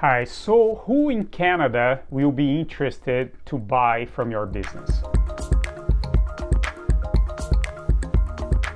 Hi, so who in Canada will be interested to buy from your business?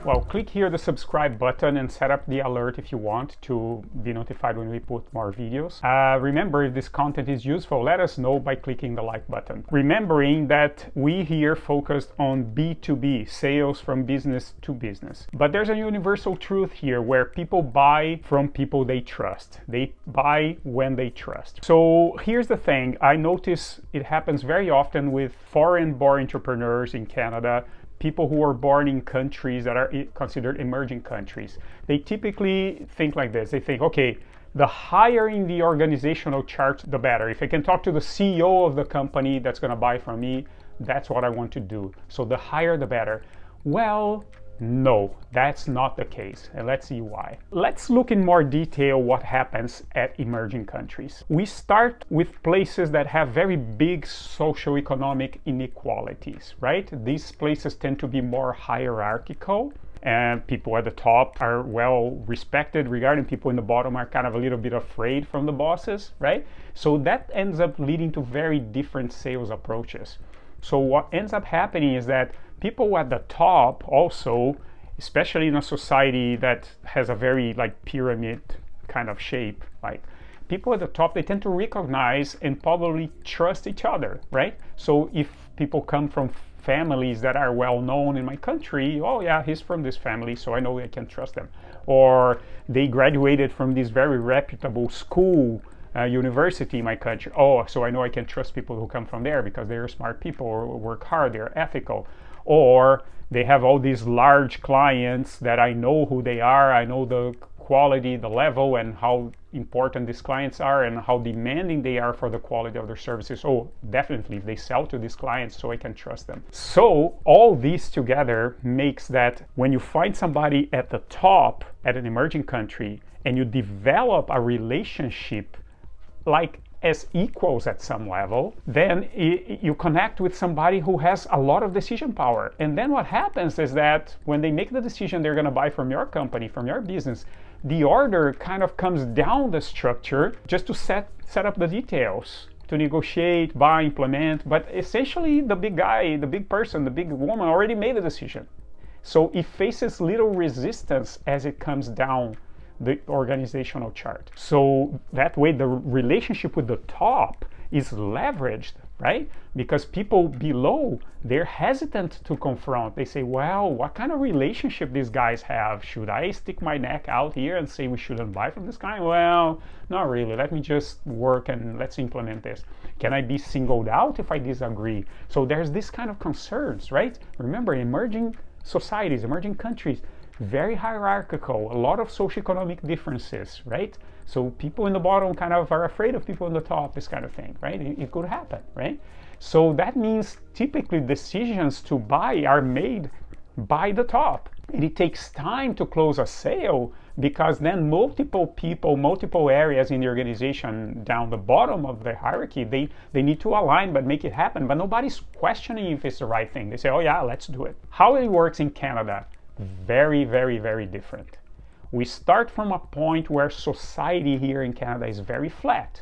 Well, click here the subscribe button and set up the alert if you want to be notified when we put more videos. Remember, if this content is useful, let us know by clicking the like button. Remembering that we here focused on B2B, sales from business to business. But there's a universal truth here where people buy from people they trust. They buy when they trust. So here's the thing. I notice it happens very often with foreign-born entrepreneurs in Canada, people who are born in countries that are considered emerging countries. They typically think like this. They think, okay, the higher in the organizational chart, the better. If I can talk to the CEO of the company that's going to buy from me, that's what I want to do. So the higher, the better. Well, no, that's not the case, and let's see why. Let's look in more detail what happens at emerging countries. We start with places that have very big socioeconomic inequalities, right? These places tend to be more hierarchical, and people at the top are well respected regarding people in the bottom are kind of a little bit afraid from the bosses, right? So that ends up leading to very different sales approaches. So what ends up happening is that people at the top also, especially in a society that has a very like pyramid kind of shape, like people at the top, they tend to recognize and probably trust each other, right? So if people come from families that are well known in my country, oh yeah, he's from this family, so I know I can trust them. Or they graduated from this very reputable school, university in my country. Oh, so I know I can trust people who come from there because they're smart people or work hard, they're ethical. Or they have all these large clients that I know who they are, I know the quality, the level, and how important these clients are and how demanding they are for the quality of their services. Oh, definitely, if they sell to these clients, so I can trust them. So all these together makes that when you find somebody at the top at an emerging country and you develop a relationship like as equals at some level, then you connect with somebody who has a lot of decision power. And then what happens is that when they make the decision they're going to buy from your company, from your business, the order kind of comes down the structure just to set up the details, to negotiate, buy, implement. But essentially the big guy, the big person, the big woman already made the decision. So it faces little resistance as it comes down the organizational chart. So that way the relationship with the top is leveraged, right? Because people below, they're hesitant to confront. They say, well, what kind of relationship these guys have? Should I stick my neck out here and say we shouldn't buy from this guy? Well, not really. Let me just work and let's implement this. Can I be singled out if I disagree? So there's this kind of concerns, right? Remember, emerging societies, emerging countries, very hierarchical, a lot of socioeconomic differences, right? So people in the bottom kind of are afraid of people in the top, this kind of thing, right? It could happen, right? So that means typically decisions to buy are made by the top. And it takes time to close a sale because then multiple people, multiple areas in the organization down the bottom of the hierarchy, they need to align but make it happen. But nobody's questioning if it's the right thing. They say, oh yeah, let's do it. How it works in Canada, very, very, very different. We start from a point where society here in Canada is very flat.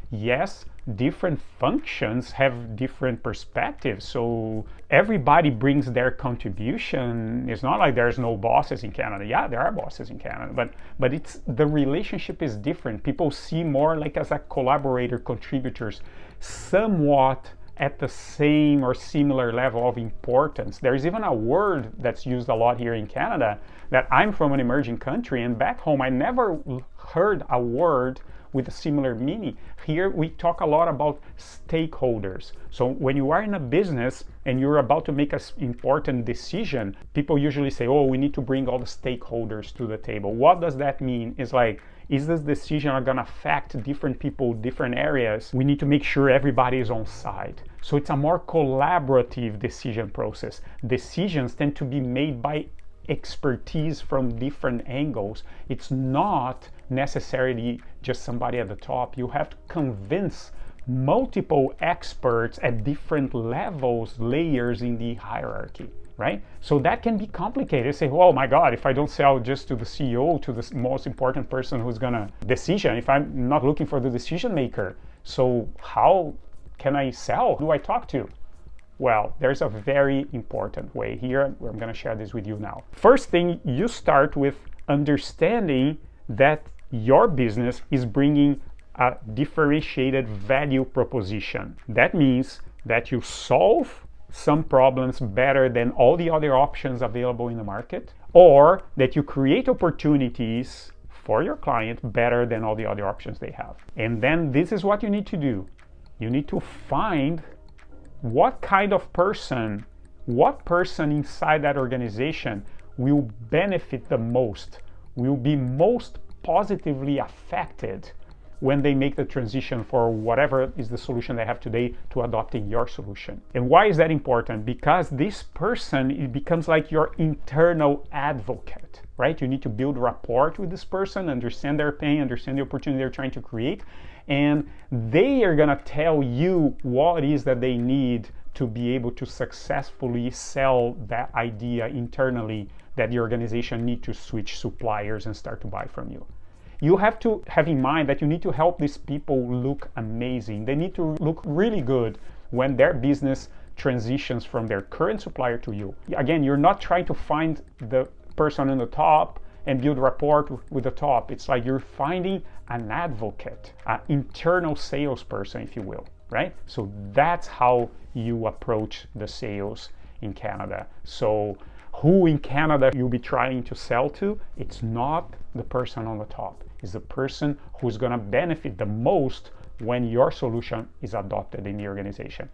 Yes, different functions have different perspectives, so everybody brings their contribution. It's not like there's no bosses in Canada. Yeah, there are bosses in Canada, but it's the relationship is different. People see more like as a collaborator, contributors, somewhat at the same or similar level of importance. There's even a word that's used a lot here in Canada that I'm from an emerging country, and back home I never heard a word with a similar meaning. Here we talk a lot about stakeholders. So when you are in a business and you're about to make an important decision, people usually say, oh, we need to bring all the stakeholders to the table. What does that mean? It's like, is this decision going to affect different people, different areas? We need to make sure everybody is on side. So it's a more collaborative decision process. Decisions tend to be made by expertise from different angles. It's not necessarily just somebody at the top. You have to convince multiple experts at different levels, layers in the hierarchy. right? So that can be complicated. Say, oh my God, if I don't sell just to the CEO, to the most important person who's gonna decision, if I'm not looking for the decision maker, so how can I sell? Who do I talk to? Well, there's a very important way here. I'm gonna share this with you now. First thing, you start with understanding that your business is bringing a differentiated value proposition. That means that you solve some problems better than all the other options available in the market, or that you create opportunities for your client better than all the other options they have. And then this is what you need to do. You need to find what kind of person, what person inside that organization will benefit the most, will be most positively affected when they make the transition for whatever is the solution they have today to adopting your solution. And why is that important? Because this person, it becomes like your internal advocate, right? You need to build rapport with this person, understand their pain, understand the opportunity they're trying to create, and they are gonna tell you what it is that they need to be able to successfully sell that idea internally that the organization need to switch suppliers and start to buy from you. You have to have in mind that you need to help these people look amazing. They need to look really good when their business transitions from their current supplier to you. Again, you're not trying to find the person on the top and build rapport with the top. It's like you're finding an advocate, an internal salesperson, if you will, right? So that's how you approach the sales in Canada. So who in Canada you'll be trying to sell to, it's not the person on the top. It's the person who's gonna benefit the most when your solution is adopted in the organization.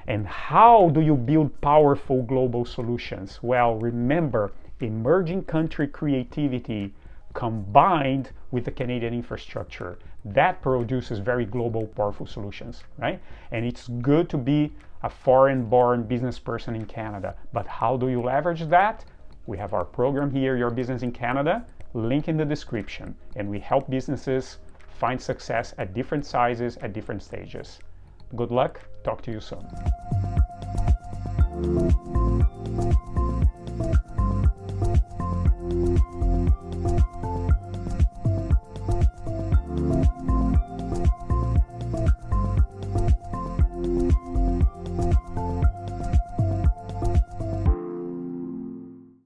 And how do you build powerful global solutions? Well, remember, emerging country creativity combined with the Canadian infrastructure, that produces very global, powerful solutions, right? And it's good to be a foreign-born business person in Canada. But how do you leverage that? We have our program here, Your Business in Canada, link in the description, and we help businesses find success at different sizes, at different stages. Good luck, talk to you soon.